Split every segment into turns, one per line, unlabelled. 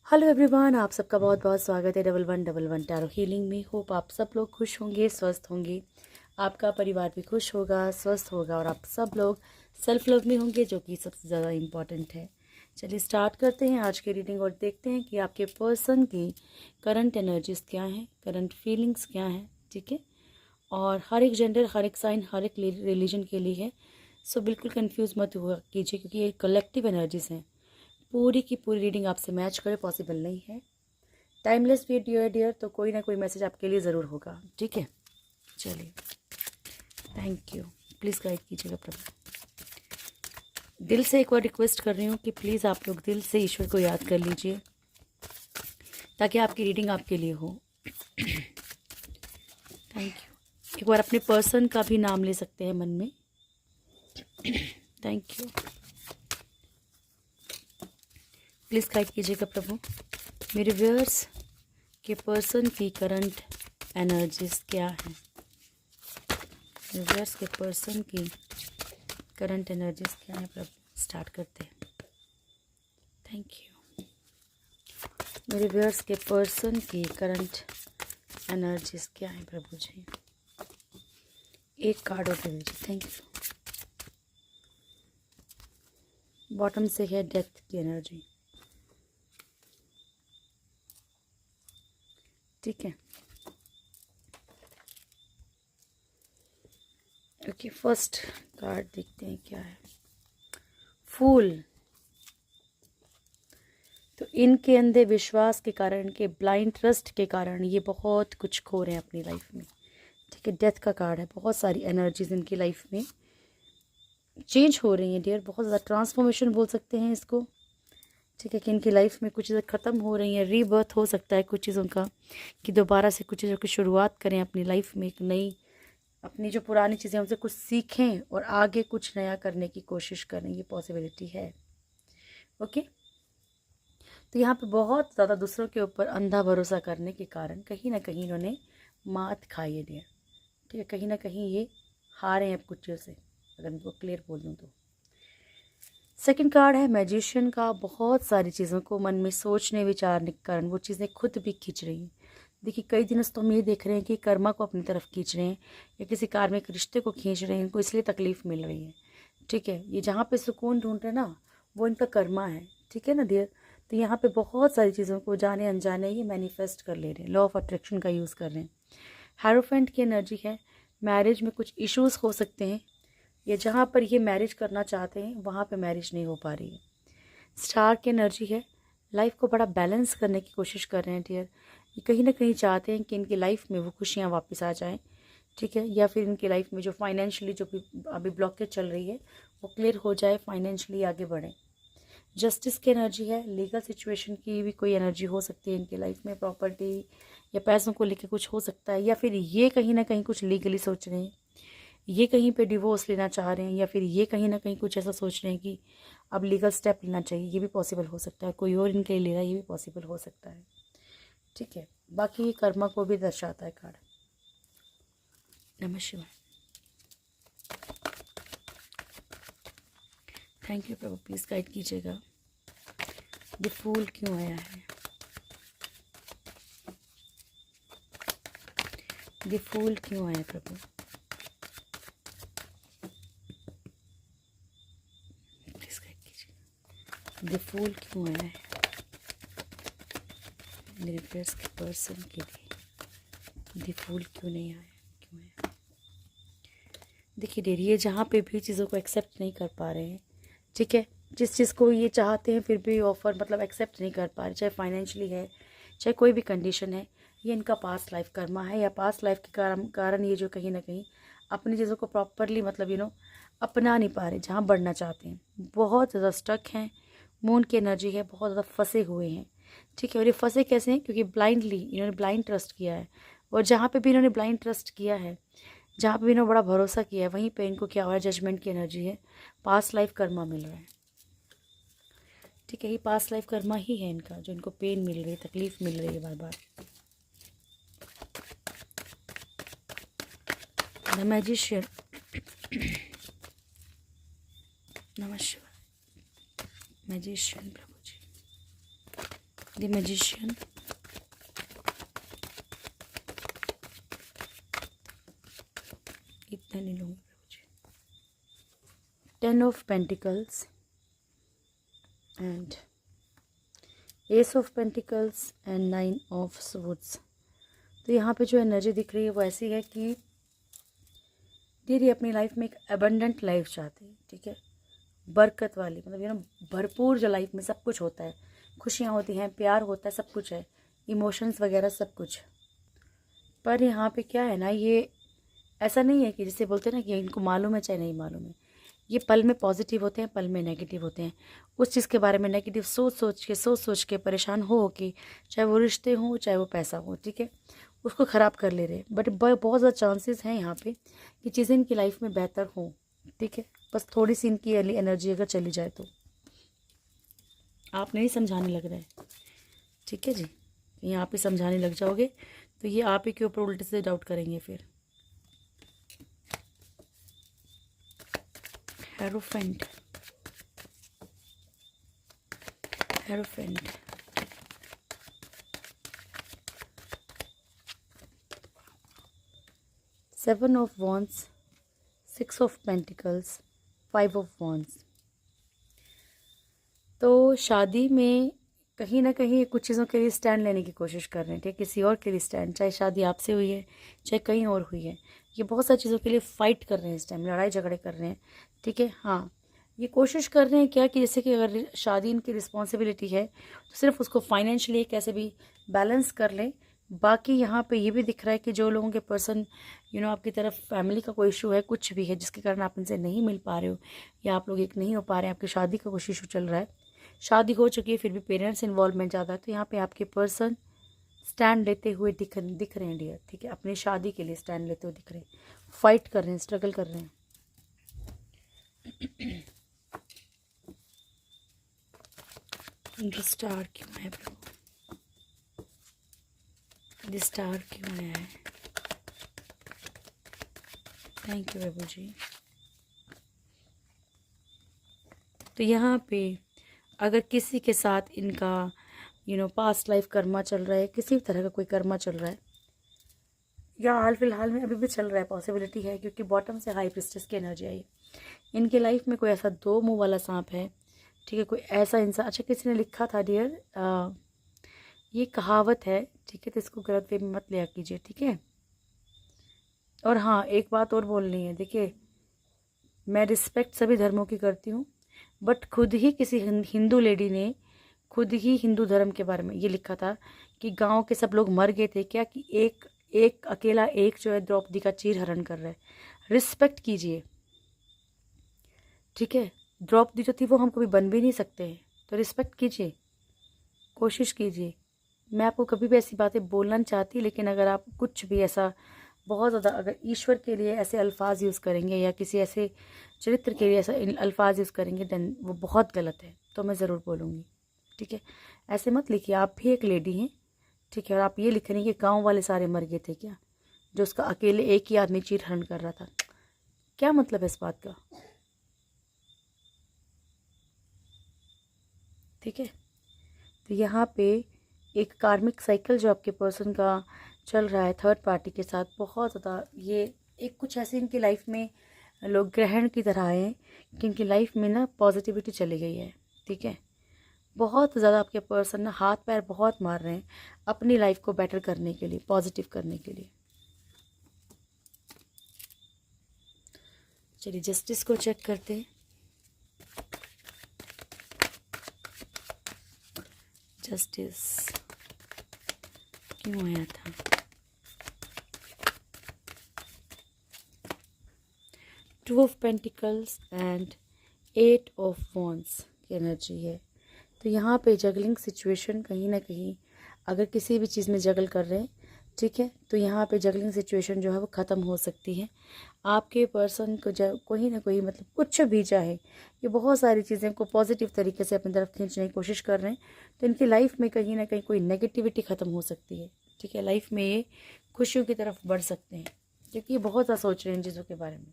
Hello everyone, आप सबका बहुत बहुत स्वागत है 1111 टैरो हीलिंग में। होप आप सब लोग खुश होंगे, स्वस्थ होंगे, आपका परिवार भी खुश होगा, स्वस्थ होगा और आप सब लोग सेल्फ लव में होंगे, जो कि सबसे ज़्यादा इम्पॉर्टेंट है। चलिए स्टार्ट करते हैं आज की रीडिंग और देखते हैं कि आपके पर्सन की करंट एनर्जीज क्या हैं, करंट फीलिंग्स क्या हैं। ठीक है, और हर एक जेंडर, हर एक साइन, हर एक रिलीजन के लिए है। सो बिल्कुल कंफ्यूज मत हुआ कीजिए, क्योंकि ये कलेक्टिव एनर्जीज हैं। पूरी की पूरी रीडिंग आपसे मैच करे पॉसिबल नहीं है। टाइमलेस वीडियो है डियर, तो कोई ना कोई मैसेज आपके लिए ज़रूर होगा। ठीक है, चलिए, थैंक यू। प्लीज़ गाइड कीजिएगा प्रभु। दिल से एक बार रिक्वेस्ट कर रही हूँ कि प्लीज़ आप लोग दिल से ईश्वर को याद कर लीजिए, ताकि आपकी रीडिंग आपके लिए हो। Thank you. एक बार अपने पर्सन का भी नाम ले सकते हैं मन में। Thank you. प्लीज़ गाइड कीजिएगा प्रभु। मेरे व्यूअर्स के पर्सन की करंट एनर्जीज क्या है। व्यूअर्स के पर्सन की करंट एनर्जीज क्या है प्रभु। स्टार्ट करते हैं। Thank you. मेरे व्यूअर्स के पर्सन की करंट एनर्जीज क्या है प्रभु जी। एक कार्ड और दे दीजिए। Thank you. बॉटम से है डेथ की एनर्जी। ठीक है, ओके, फर्स्ट कार्ड देखते हैं क्या है। फूल। तो इनके अंधे विश्वास के कारण, इनके ब्लाइंड ट्रस्ट के कारण ये बहुत कुछ खो रहे हैं अपनी लाइफ में। ठीक है, डेथ का कार्ड है। बहुत सारी एनर्जीज इनकी लाइफ में चेंज हो रही हैं डियर, बहुत ज़्यादा ट्रांसफॉर्मेशन बोल सकते हैं इसको। ठीक है, कि इनकी लाइफ में कुछ चीज़ें ख़त्म हो रही हैं, रीबर्थ हो सकता है कुछ चीज़ों का, कि दोबारा से कुछ चीज़ों की शुरुआत करें अपनी लाइफ में। एक नई, अपनी जो पुरानी चीज़ें उनसे कुछ सीखें और आगे कुछ नया करने की कोशिश करें। ये पॉसिबिलिटी है। ओके, तो यहाँ पे बहुत ज़्यादा दूसरों के ऊपर अंधा भरोसा करने के कारण कहीं ना कहीं इन्होंने मात खाई है डियर। ठीक है, कहीं ना कहीं ये हारे हैं अब कुछ चीज़ों से, अगर इनको क्लियर बोल दूँ तो। सेकंड कार्ड है मैजिशियन का। बहुत सारी चीज़ों को मन में सोचने विचारने के कारण वो चीज़ें खुद भी खींच रही हैं। देखिए, कई दिनों से तो हम ये देख रहे हैं कि कर्मा को अपनी तरफ खींच रहे हैं, या किसी कार्मिक रिश्ते को खींच रहे हैं, इनको इसलिए तकलीफ मिल रही है। ठीक है, ये जहाँ पे सुकून ढूंढ रहे हैं ना, वो इनका कर्मा है। ठीक है ना डियर, तो यहाँ पे बहुत सारी चीज़ों को जाने अनजाने ये मैनिफेस्ट कर ले रहे हैं, लॉ ऑफ अट्रैक्शन का यूज़ कर रहे हैं। हेरोफेंट की एनर्जी है। मैरिज में कुछ इश्यूज़ हो सकते हैं, या जहाँ पर ये मैरिज करना चाहते हैं वहाँ पे मैरिज नहीं हो पा रही है। स्टार की एनर्जी है। लाइफ को बड़ा बैलेंस करने की कोशिश कर रहे हैं डियर। ये कहीं ना कहीं चाहते हैं कि इनकी लाइफ में वो खुशियाँ वापस आ जाएं। ठीक है, या फिर इनकी लाइफ में जो फाइनेंशियली जो भी अभी ब्लॉकेज चल रही है वो क्लियर हो जाए, फाइनेंशियली आगे बढ़ें। जस्टिस की एनर्जी है। लीगल सिचुएशन की भी कोई एनर्जी हो सकती है इनकी लाइफ में, प्रॉपर्टी या पैसों को लेकर कुछ हो सकता है, या फिर ये कहीं ना कहीं कुछ लीगली सोच रहे हैं, ये कहीं पे डिवोर्स लेना चाह रहे हैं, या फिर ये कहीं ना कहीं कुछ ऐसा सोच रहे हैं कि अब लीगल स्टेप लेना चाहिए। ये भी पॉसिबल हो सकता है, कोई और इनके लिए ले रहा है, ये भी पॉसिबल हो सकता है। ठीक है, बाकी ये कर्मा को भी दर्शाता है कार्ड। नमः शिवाय। Thank you Prabhu, please guide कीजिएगा। ये फूल क्यों आया है, ये फूल क्यों आया प्रभु। प्लीज़ गाइड कीजिएगा, ये फूल क्यों आया है मेरे फ्रेंड्स के पर्सन के लिए। ये फूल क्यों नहीं आया, क्यों आया। देखिए डेरी, ये जहाँ पे भी चीज़ों को एक्सेप्ट नहीं कर पा रहे हैं। ठीक है, जिस चीज़ को ये चाहते हैं फिर भी ऑफर मतलब एक्सेप्ट नहीं कर पा रहे, चाहे फाइनेंशियली है, चाहे कोई भी कंडीशन है। ये इनका पास्ट लाइफ कर्मा है, या पास्ट लाइफ के कारण ये जो कहीं ना कहीं अपनी चीज़ों को प्रॉपरली मतलब अपना नहीं पा रहे, जहाँ बढ़ना चाहते हैं। बहुत ज़्यादा स्टक हैं। मून की एनर्जी है, बहुत ज़्यादा फंसे हुए हैं। ठीक है, और ये फंसे कैसे हैं, क्योंकि ब्लाइंडली इन्होंने ब्लाइंड ट्रस्ट किया है, और जहाँ पे भी इन्होंने ब्लाइंड ट्रस्ट किया है, जहाँ पे भी इन्होंने बड़ा भरोसा किया है, वहीं पे इनको क्या हुआ है, जजमेंट की एनर्जी है। पास्ट लाइफ कर्मा मिल रहा है। ठीक है, ये पास्ट लाइफ कर्मा ही है इनका, जो इनको पेन मिल रही है, तकलीफ मिल रही है बार बार। The magician. नमः शिवाय। मैजिशियन प्रभु जी। द मैजिशियन, इतना नहीं लूँगी मुझे, 10 of pentacles and ace of pentacles and 9 of swords. तो यहाँ पे जो एनर्जी दिख रही है वो ऐसी है कि दीदी अपनी लाइफ में एक अबंडेंट लाइफ चाहती है, ठीक है, बरकत वाली, मतलब यू नो भरपूर जो लाइफ में सब कुछ होता है, खुशियाँ होती हैं, प्यार होता है, सब कुछ है, इमोशंस वगैरह सब कुछ। पर यहाँ पे क्या है ना, ये ऐसा नहीं है कि जिसे बोलते हैं ना कि इनको मालूम है चाहे नहीं मालूम है, ये पल में पॉजिटिव होते हैं, पल में नेगेटिव होते हैं। उस चीज़ के बारे में नेगेटिव सोच सोच के परेशान हो कि चाहे वो रिश्ते हों चाहे वो पैसा हो, ठीक है, उसको ख़राब कर ले रहे। बट बहुत ज़्यादा चांसेस हैं यहाँ पे कि चीज़ें इनकी लाइफ में बेहतर हों, ठीक है, बस थोड़ी सी इनकी एनर्जी अगर चली जाए तो। आप नहीं समझाने लग रहा है, ठीक है जी, कहीं आप ही समझाने लग जाओगे तो ये आप ही के ऊपर उल्टे से डाउट करेंगे फिर। Hierophant, hierophant, seven of wands, 6 of pentacles, 5 of wands. तो शादी में कहीं ना कहीं कुछ चीज़ों के लिए स्टैंड लेने की कोशिश कर रहे हैं, ठीक है, किसी और के लिए स्टैंड, चाहे शादी आपसे हुई है चाहे कहीं और हुई है, ये बहुत सारी चीज़ों के लिए फ़ाइट कर रहे हैं इस टाइम, लड़ाई झगड़े कर रहे हैं, ठीक है। हाँ, ये कोशिश कर रहे हैं क्या कि जैसे कि अगर शादी इनकी रिस्पॉन्सिबिलिटी है तो सिर्फ उसको फाइनेंशियली कैसे भी बैलेंस कर लें। बाकी यहाँ पे ये भी दिख रहा है कि जो लोगों के पर्सन यू नो आपकी तरफ फैमिली का कोई इशू है, कुछ भी है जिसके कारण आप इनसे नहीं मिल पा रहे हो या आप लोग एक नहीं हो पा रहे हैं, आपकी शादी का कुछ इशू चल रहा है, शादी हो चुकी है फिर भी पेरेंट्स इन्वॉल्वमेंट ज़्यादा है, तो यहाँ पे आपके पर्सन स्टैंड लेते हुए दिख रहे हैं डियर, ठीक है, अपनी शादी के लिए स्टैंड लेते हुए दिख रहे हैं, फाइट कर रहे हैं, स्ट्रगल कर रहे हैं। द स्टार क्यों है प्रभु, द स्टार क्यों है, थैंक यू प्रभु जी। तो यहाँ पे अगर किसी के साथ इनका you know past life Karma चल रहा है, किसी भी तरह का कोई कर्मा चल रहा है या हाल फिलहाल में अभी भी चल रहा है, पॉसिबिलिटी है, क्योंकि बॉटम से हाई प्रिस्टेस की एनर्जी आई इनके लाइफ में। कोई ऐसा 2 मुंह वाला सांप है, ठीक है, कोई ऐसा इंसान। अच्छा, किसी ने लिखा था डियर, ये कहावत है, ठीक है, तो इसको गलत वे में मत लिया कीजिए, ठीक है। और हाँ, एक बात और बोलनी है, देखिए मैं रिस्पेक्ट सभी धर्मों की करती हूँ, बट खुद ही किसी हिंदू लेडी ने खुद ही हिंदू धर्म के बारे में ये लिखा था कि गांव के सब लोग मर गए थे क्या, कि एक अकेला एक जो है द्रौपदी का चीर हरण कर रहा है। रिस्पेक्ट कीजिए, ठीक है, द्रौपदी जो थी वो हम कभी बन भी नहीं सकते हैं, तो रिस्पेक्ट कीजिए, कोशिश कीजिए। मैं आपको कभी भी ऐसी बातें बोलना नहीं चाहती, लेकिन अगर आप कुछ भी ऐसा बहुत ज़्यादा अगर ईश्वर के लिए ऐसे अल्फाज यूज़ करेंगे या किसी ऐसे चरित्र के लिए ऐसा अल्फाज यूज़ करेंगे देन वो बहुत गलत है, तो मैं ज़रूर बोलूँगी, ठीक है। ऐसे मत लिखिए, आप भी एक लेडी हैं, ठीक है, और आप ये लिख रही हैं कि गाँव वाले सारे मर गए थे क्या, जो उसका अकेले एक ही आदमी चीर हरण कर रहा था। क्या मतलब है इस बात का, ठीक है। तो यहाँ पे एक कार्मिक साइकिल जो आपके पर्सन का चल रहा है थर्ड पार्टी के साथ, बहुत ज़्यादा ये एक कुछ ऐसे इनकी लाइफ में लोग ग्रहण की तरह आए हैं कि इनकी लाइफ में ना पॉजिटिविटी चली गई है, ठीक है। बहुत ज़्यादा आपके पर्सन ना हाथ पैर बहुत मार रहे हैं अपनी लाइफ को बेटर करने के लिए, पॉजिटिव करने के लिए। चलिए जस्टिस को चेक करते हैं। जस्टिस क्यों आया था, two of pentacles and 8 of wands की एनर्जी है। तो यहाँ पे जगलिंग सिचुएशन कहीं ना कहीं अगर किसी भी चीज़ में जगल कर रहे हैं, ठीक है, तो यहाँ पे जगलिंग सिचुएशन जो है वो ख़त्म हो सकती है। आपके पर्सन को कोई ना कोई मतलब कुछ भी चाहे, ये बहुत सारी चीज़ें को पॉजिटिव तरीके से अपनी तरफ खींचने की कोशिश कर रहे हैं, तो इनकी लाइफ में कहीं ना कहीं कोई नेगेटिविटी ख़त्म हो सकती है, ठीक है। लाइफ में ये खुशियों की तरफ बढ़ सकते हैं, क्योंकि ये बहुत ज़्यादा सोच रहे हैं इन चीज़ों के बारे में।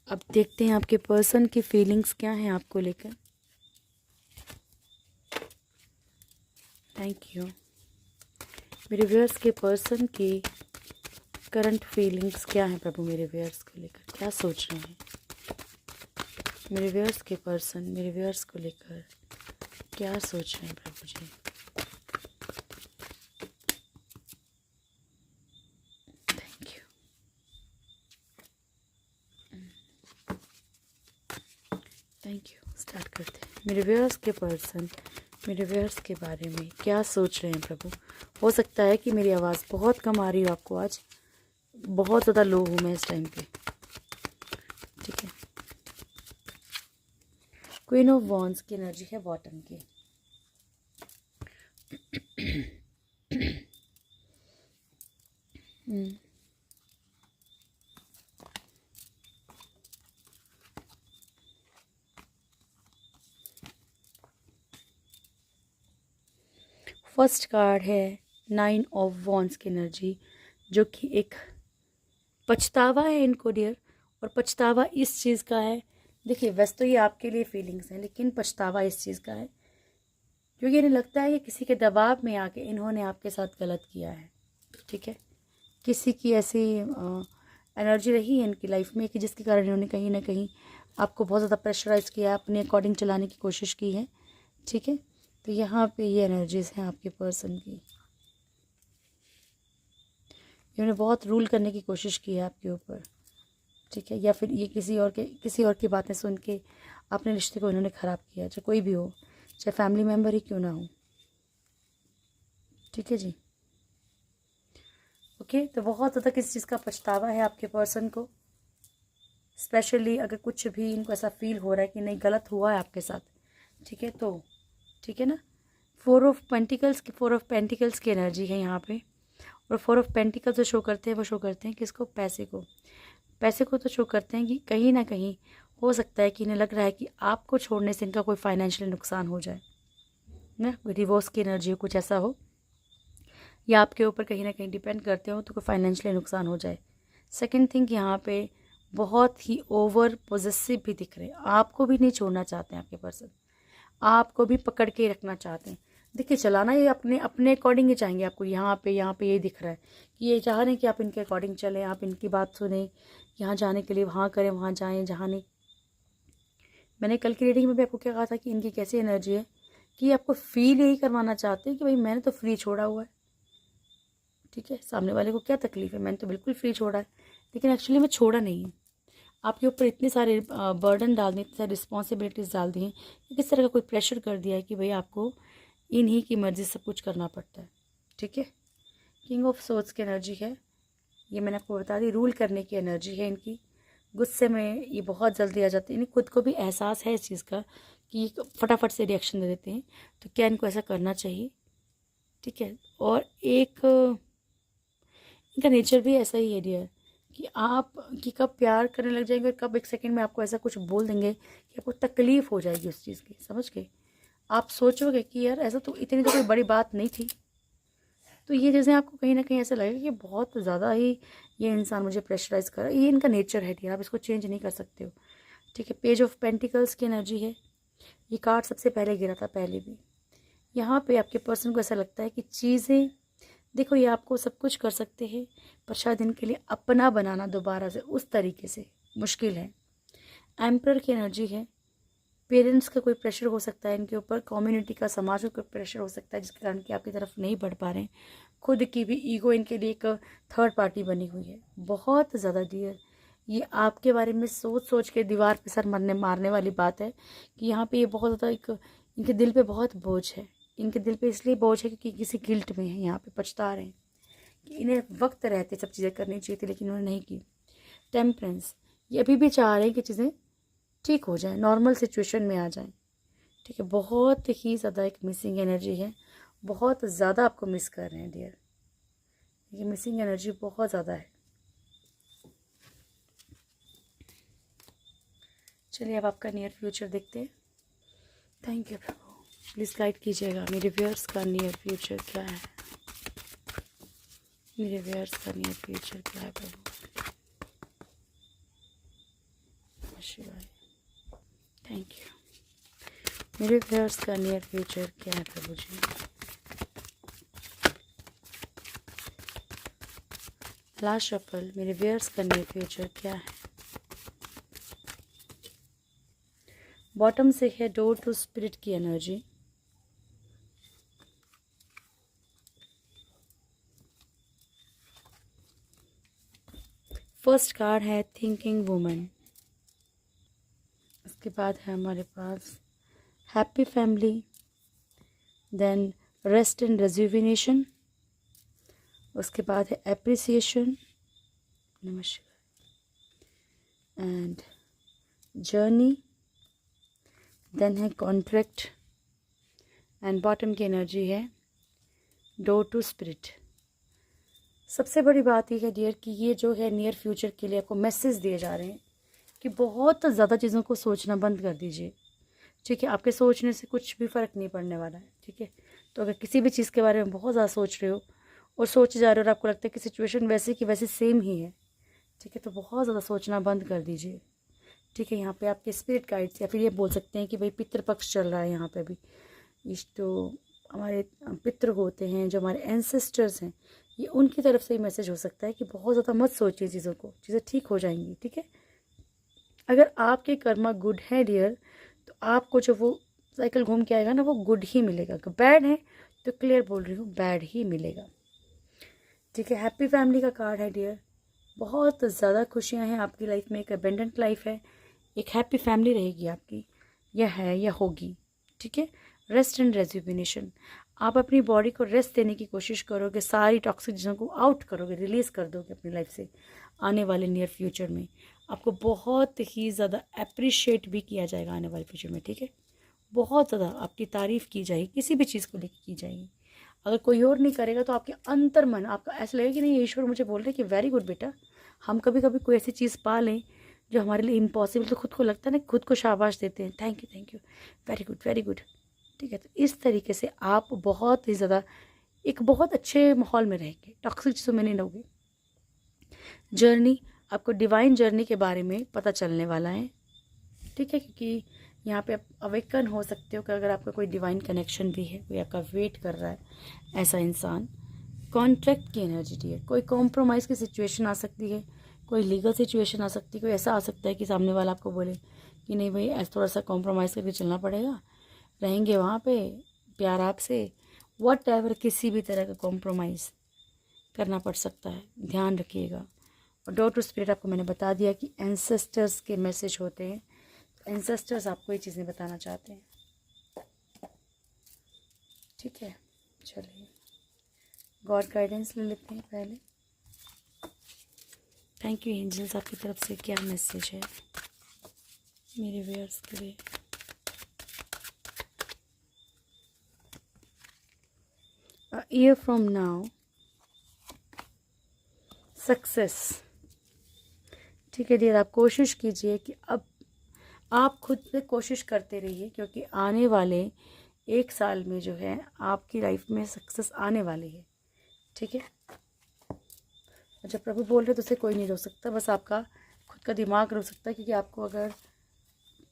अब देखते हैं आपके पर्सन की फीलिंग्स क्या हैं आपको लेकर। Thank you. मेरे व्यूअर्स के पर्सन की करंट फीलिंग्स क्या हैं प्रभु, मेरे व्यूअर्स को लेकर क्या सोच रहे हैं? मेरे व्यूअर्स के पर्सन मेरे व्यूअर्स को लेकर क्या सोच रहे हैं Prabhu ji? Thank you. Thank you. Start करते हैं। मेरे व्यूअर्स के पर्सन मेरे व्यूअर्स के बारे में क्या सोच रहे हैं प्रभु? हो सकता है कि मेरी आवाज़ बहुत कम आ रही हो आपको, आज बहुत ज़्यादा लो हूँ मैं इस टाइम पे, ठीक है। क्वीन ऑफ वॉन्ड्स की एनर्जी है बॉटम की। फर्स्ट कार्ड है 9 ऑफ वॉन्ड्स की एनर्जी, जो कि एक पछतावा है इनको डियर। और पछतावा इस चीज़ का है, देखिए वैसे तो ये आपके लिए फीलिंग्स हैं, लेकिन पछतावा इस चीज़ का है क्योंकि इन्हें लगता है कि किसी के दबाव में आके इन्होंने आपके साथ गलत किया है, ठीक है। किसी की ऐसी एनर्जी रही है इनकी लाइफ में कि जिसके कारण इन्होंने कहीं ना कहीं आपको बहुत ज़्यादा प्रेशराइज किया है, अपने अकॉर्डिंग चलाने की कोशिश की है, ठीक है। तो यहाँ पे ये एनर्जीज हैं आपके पर्सन की। इन्होंने बहुत रूल करने की कोशिश की है आपके ऊपर, ठीक है। या फिर ये किसी और की बातें सुन के अपने रिश्ते को इन्होंने ख़राब किया, चाहे कोई भी हो, चाहे फैमिली मेम्बर ही क्यों ना हो, ठीक है जी। ओके, तो बहुत ज़्यादा किसी चीज़ का पछतावा है आपके पर्सन को, स्पेशली अगर कुछ भी इनको ऐसा फील हो रहा है कि नहीं गलत हुआ है आपके साथ, ठीक है। तो ठीक है ना, 4 ऑफ पेंटिकल्स की एनर्जी है यहाँ पे। और 4 ऑफ पेंटिकल्स जो शो करते हैं वो शो करते हैं किसको? पैसे को तो शो करते हैं कि कहीं ना कहीं हो सकता है कि इन्हें लग रहा है कि आपको छोड़ने से इनका कोई फाइनेंशियल नुकसान हो जाए ना, डिवोर्स की एनर्जी हो, कुछ ऐसा हो, या आपके ऊपर कहीं ना कहीं डिपेंड करते हो तो कोई फाइनेंशियल नुकसान हो जाए। सेकंड थिंग, यहाँ पे बहुत ही ओवर पॉजेसिव भी दिख रहे हैं, आपको भी नहीं छोड़ना चाहते हैं आपके पर्सन, आपको भी पकड़ के रखना चाहते हैं। देखिए चलाना ये अपने अपने अकॉर्डिंग ही चाहेंगे आपको। यहाँ पे ये दिख रहा है कि ये चाह रहे हैं कि आप इनके अकॉर्डिंग चलें, आप इनकी बात सुने, यहाँ जाने के लिए वहाँ करें, वहाँ जाएं जहाँ नहीं। मैंने कल की रीडिंग में भी आपको क्या कहा था कि इनकी कैसी एनर्जी है कि आपको फील यही करवाना चाहते हैं कि भाई मैंने तो फ्री छोड़ा हुआ है, ठीक है। सामने वाले को क्या तकलीफ है, मैंने तो बिल्कुल फ्री छोड़ा है, लेकिन एक्चुअली मैं छोड़ा नहीं है। आपके ऊपर इतने सारे बर्डन डाल दिए, इतनी सारी रिस्पॉन्सिबिलिटीज़ डाल दी हैं, किस तरह का कोई प्रेशर कर दिया है कि भाई आपको इन्हीं की मर्ज़ी सब कुछ करना पड़ता है, ठीक है। किंग ऑफ सोर्ड्स की एनर्जी है, ये मैंने आपको बता दी, रूल करने की एनर्जी है इनकी। गुस्से में ये बहुत जल्दी आ जाते हैं, इन्हें खुद को भी एहसास है इस चीज़ का कि ये फटाफट से रिएक्शन दे देते हैं, तो क्या इनको ऐसा करना चाहिए, ठीक है। और एक इनका नेचर भी ऐसा ही है डियर कि आप कि कब प्यार करने लग जाएंगे और कब एक सेकंड में आपको ऐसा कुछ बोल देंगे कि आपको तकलीफ़ हो जाएगी उस चीज़ की, समझ गए। आप सोचोगे कि यार ऐसा तो इतनी तो कोई बड़ी बात नहीं थी, तो ये चीज़ें आपको कहीं ना कहीं ऐसा लगेगा कि बहुत ज़्यादा ही ये इंसान मुझे प्रेशराइज़ कर रहा है। ये इनका नेचर है डियर, आप इसको चेंज नहीं कर सकते हो, ठीक है। पेज ऑफ पेंटिकल्स की एनर्जी है, ये कार्ड सबसे पहले गिरा था पहले भी। यहाँ पे आपके पर्सन को ऐसा लगता है कि चीज़ें, देखो ये आपको सब कुछ कर सकते हैं पर शायद इनके लिए अपना बनाना दोबारा से उस तरीके से मुश्किल है। एम्परर की एनर्जी है, पेरेंट्स का कोई प्रेशर हो सकता है इनके ऊपर, कम्युनिटी का, समाज का कोई प्रेशर हो सकता है जिसके कारण कि आपकी तरफ नहीं बढ़ पा रहे हैं। खुद की भी ईगो इनके लिए एक थर्ड पार्टी बनी हुई है बहुत ज़्यादा डियर। ये आपके बारे में सोच सोच के दीवार पे सर मारने वाली बात है कि यहाँ पे ये बहुत ज़्यादा एक इनके दिल पे बहुत बोझ है। इनके दिल पे इसलिए बोझ है क्योंकि किसी गिल्ट में है, यहाँ पे पछता रहे हैं कि इन्हें वक्त रहते सब चीज़ें करनी चाहिए थी लेकिन उन्होंने नहीं की। टेम्परेंस, ये अभी भी चाह रहे हैं कि चीज़ें ठीक हो जाए, नॉर्मल सिचुएशन में आ जाए, ठीक है। बहुत ही ज़्यादा एक मिसिंग एनर्जी है, बहुत ज़्यादा आपको मिस कर रहे हैं डियर, ये मिसिंग एनर्जी बहुत ज़्यादा है। चलिए अब आपका नियर फ्यूचर देखते हैं। Thank you Prabhu, please guide कीजिएगा मेरे व्यूअर्स का नियर फ्यूचर क्या है, मेरे व्यूअर्स का नियर फ्यूचर क्या है प्रभु। शिवाय, थैंक यू। मेरे व्यूअर्स का नियर फ्यूचर क्या है प्रभु जी। लास्ट शफल मेरे व्यूअर्स का नियर फ्यूचर क्या है। बॉटम से है डोर टू स्पिरिट की एनर्जी। फर्स्ट कार्ड है थिंकिंग वुमन। उसके बाद है हमारे पास happy family, then rest and rejuvenation, उसके बाद है एप्रिसिएशन, नमस्कार, एंड जर्नी, देन है कॉन्ट्रैक्ट, एंड बॉटम की एनर्जी है डोर टू स्पिरिट। सबसे बड़ी बात यह है डियर कि ये जो है नियर फ्यूचर के लिए आपको मैसेज दिए जा रहे हैं कि बहुत ज़्यादा चीज़ों को सोचना बंद कर दीजिए, ठीक है। आपके सोचने से कुछ भी फ़र्क नहीं पड़ने वाला है, ठीक है। तो अगर किसी भी चीज़ के बारे में बहुत ज़्यादा सोच रहे हो और सोचे जा रहे हो और आपको लगता है कि सिचुएशन वैसे की वैसे सेम ही है, ठीक है, तो बहुत ज़्यादा सोचना बंद कर दीजिए, ठीक है। यहाँ पे आपके स्पिरिट गाइड्स या फिर ये बोल सकते हैं कि भाई पितृपक्ष चल रहा है यहाँ पे भी। जो हमारे पितृ होते हैं, जो हमारे एंसेस्टर्स हैं, ये उनकी तरफ से ही मैसेज हो सकता है कि बहुत ज़्यादा मत सोचिए चीज़ों को, चीज़ें ठीक हो जाएंगी, ठीक है। अगर आपके कर्मा गुड है डियर, तो आपको जो वो साइकिल घूम के आएगा ना, वो गुड ही मिलेगा। अगर बैड है तो क्लियर बोल रही हूँ, बैड ही मिलेगा, ठीक है। हैप्पी फैमिली का कार्ड है डियर। बहुत ज़्यादा खुशियाँ हैं आपकी लाइफ में, एक अबेंडेंट लाइफ है, एक हैप्पी फैमिली रहेगी आपकी, यह है या होगी, ठीक है। रेस्ट एंड रेजुविनेशन, आप अपनी बॉडी को रेस्ट देने की कोशिश करोगे, सारी टॉक्सिक चीज़ों को आउट करोगे, रिलीज़ कर दोगे अपनी लाइफ से। आने वाले नियर फ्यूचर में आपको बहुत ही ज़्यादा अप्रिशिएट भी किया जाएगा आने वाले फ्यूचर में, ठीक है। बहुत ज़्यादा आपकी तारीफ़ की जाएगी, किसी भी चीज़ को लेकर की जाएगी। अगर कोई और नहीं करेगा तो आपके अंतर मन आपका ऐसा लगेगा कि नहीं, ईश्वर मुझे बोल रहे हैं कि वेरी गुड बेटा। हम कभी कभी कोई ऐसी चीज़ पा लें जो हमारे लिए इम्पॉसिबल, तो खुद को लगता है ना, खुद को शाबाश देते हैं, थैंक यू, वेरी गुड, ठीक है। तो इस तरीके से आप बहुत ही ज़्यादा एक बहुत अच्छे माहौल में रहेंगे, टॉक्सिक चीज़ों में नहीं रहोगे। जर्नी, आपको डिवाइन जर्नी के बारे में पता चलने वाला है, ठीक है, क्योंकि यहाँ पे आप अवेकन हो सकते हो कि अगर आपका कोई डिवाइन कनेक्शन भी है, कोई आपका वेट कर रहा है ऐसा इंसान। कॉन्ट्रैक्ट की एनर्जी दी है, कोई कॉम्प्रोमाइज़ की सिचुएशन आ सकती है, कोई लीगल सिचुएशन आ सकती है, कोई ऐसा आ सकता है कि सामने वाला आपको बोले कि नहीं भाई ऐसा थोड़ा सा कॉम्प्रोमाइज़ करके चलना पड़ेगा, रहेंगे वहाँ पे प्यार आपसे, वट एवर, किसी भी तरह का कॉम्प्रोमाइज़ करना पड़ सकता है, ध्यान रखिएगा। और डोर टू स्पिरिट आपको मैंने बता दिया कि एंसेस्टर्स के मैसेज होते हैं, एंसेस्टर्स आपको ये चीज़ें बताना चाहते हैं, ठीक है। चलिए गॉड गाइडेंस ले लेते हैं पहले। थैंक यू एंजल्स, आपकी तरफ से क्या मैसेज है मेरे व्यूअर्स के लिए। A year from now, success, ठीक है डियर। आप कोशिश कीजिए कि अब आप खुद से कोशिश करते रहिए, क्योंकि आने वाले एक साल में जो है आपकी लाइफ में सक्सेस आने वाली है, ठीक है। जब प्रभु बोल रहे तो उसे कोई नहीं रोक सकता, बस आपका खुद का दिमाग रोक सकता है, क्योंकि आपको अगर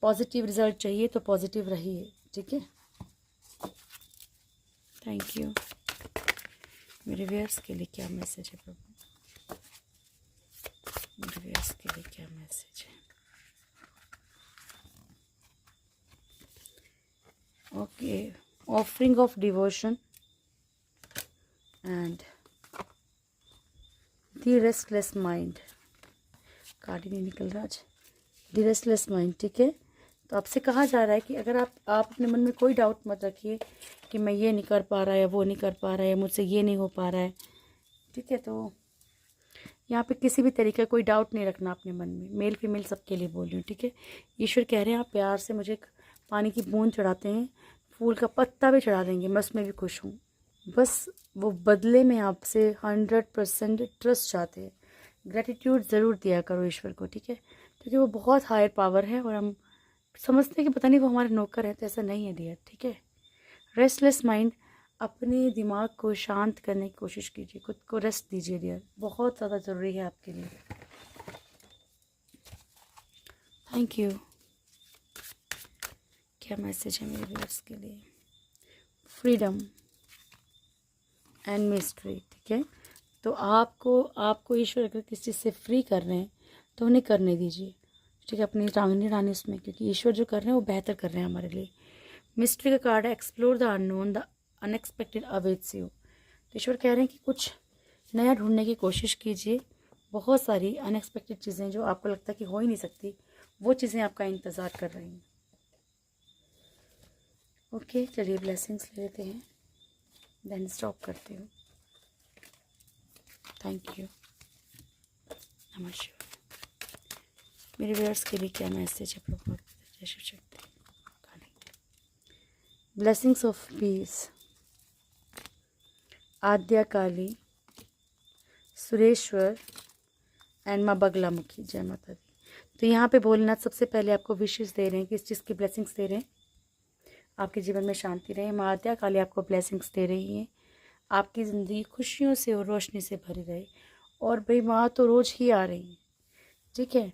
पॉजिटिव रिजल्ट चाहिए तो पॉजिटिव रहिए, ठीक है। Thank you. मेरे व्यूअर्स के लिए क्या मैसेज है प्रभु, मेरे व्यूअर्स के लिए क्या मैसेज है। Okay, offering of devotion and the restless mind, card ही नहीं निकल रहा आज। द रेस्टलेस माइंड, ठीक है। तो आपसे कहा जा रहा है कि अगर आप अपने मन में कोई डाउट मत रखिए कि मैं ये नहीं कर पा रहा है, वो नहीं कर पा रहा है, मुझसे ये नहीं हो पा रहा है, ठीक है। तो यहाँ पे किसी भी तरीके का कोई डाउट नहीं रखना अपने मन में, मेल फीमेल सबके लिए बोल रही हूँ, ठीक है। ईश्वर कह रहे हैं आप प्यार से मुझे पानी की बूंद चढ़ाते हैं, फूल का पत्ता भी चढ़ा देंगे, मैं उसमें भी खुश हूँ। बस वो बदले में आपसे 100% ट्रस्ट चाहते हैं। ग्रेटिट्यूड ज़रूर दिया करो ईश्वर को, ठीक है, क्योंकि वो बहुत हायर पावर है और हम समझते हैं कि पता नहीं वो हमारे नौकर हैं, तो ऐसा नहीं है डियर, ठीक है। रेस्टलेस माइंड, अपने दिमाग को शांत करने की कोशिश कीजिए, खुद को रेस्ट दीजिए डियर, बहुत ज़्यादा ज़रूरी है आपके लिए। Thank you. क्या मैसेज है मेरे व्यूअर्स के लिए। फ्रीडम एंड मिस्ट्री, ठीक है। तो आपको ईश्वर अगर किसी चीज़ से फ्री कर रहे हैं तो उन्हें करने दीजिए, ठीक है। अपनी टांग नहीं डालनी उसमें, क्योंकि ईश्वर जो कर रहे हैं वो बेहतर कर रहे हैं हमारे लिए। मिस्ट्री का कार्ड है, explore the unknown, the unexpected awaits you. तो ईश्वर कह रहे हैं कि कुछ नया ढूंढने की कोशिश कीजिए। बहुत सारी अनएक्सपेक्टेड चीज़ें जो आपको लगता है कि हो ही नहीं सकती, वो चीज़ें आपका इंतज़ार कर रही हैं। ओके, चलिए ब्लेसिंग्स ले लेते हैं, देन स्टॉप करती हूँ। थैंक यू, नमस्कार। मेरे व्यूअर्स के लिए क्या मैसेज है प्रभु? जय Shiv Shakti. Blessings of peace, Adya Kali, Sureshwar and माँ बगलामुखी। जय माता दी। तो यहाँ पे भोलेनाथ सबसे पहले आपको विशेष दे रहे हैं कि इस चीज़ की ब्लेसिंग्स दे रहे हैं, आपके जीवन में शांति रहे। माँ आद्या काली आपको ब्लेसिंग्स दे रही हैं, आपकी ज़िंदगी खुशियों से और रोशनी से भरी रहे। और भाई माँ तो रोज़ ही आ रही हैं, ठीक है।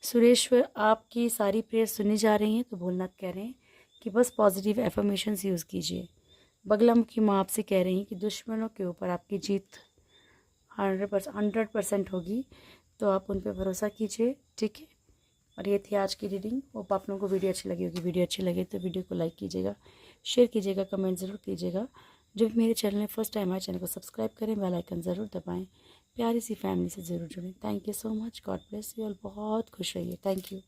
सुरेश्वर, आपकी सारी प्रेयर सुनी जा रही हैं। तो भोलेनाथ कह रहे हैं कि बस पॉजिटिव एफर्मेशंस यूज़ कीजिए। बगलामुखी माँ आपसे कह रही हैं कि दुश्मनों के ऊपर आपकी जीत 100% होगी, तो आप उन पर भरोसा कीजिए, ठीक है। और ये थी आज की रीडिंग। होप आप लोगों को वीडियो अच्छी लगी होगी। वीडियो अच्छी लगे तो वीडियो को लाइक कीजिएगा, शेयर कीजिएगा, कमेंट ज़रूर कीजिएगा। जो भी मेरे चैनल में फर्स्ट टाइम आए, चैनल को सब्सक्राइब करें, बेल आइकन ज़रूर दबाएं, प्यारी सी फैमिली से ज़रूर जुड़ें। Thank you so much, God bless you all. बहुत खुश रहिए। Thank you.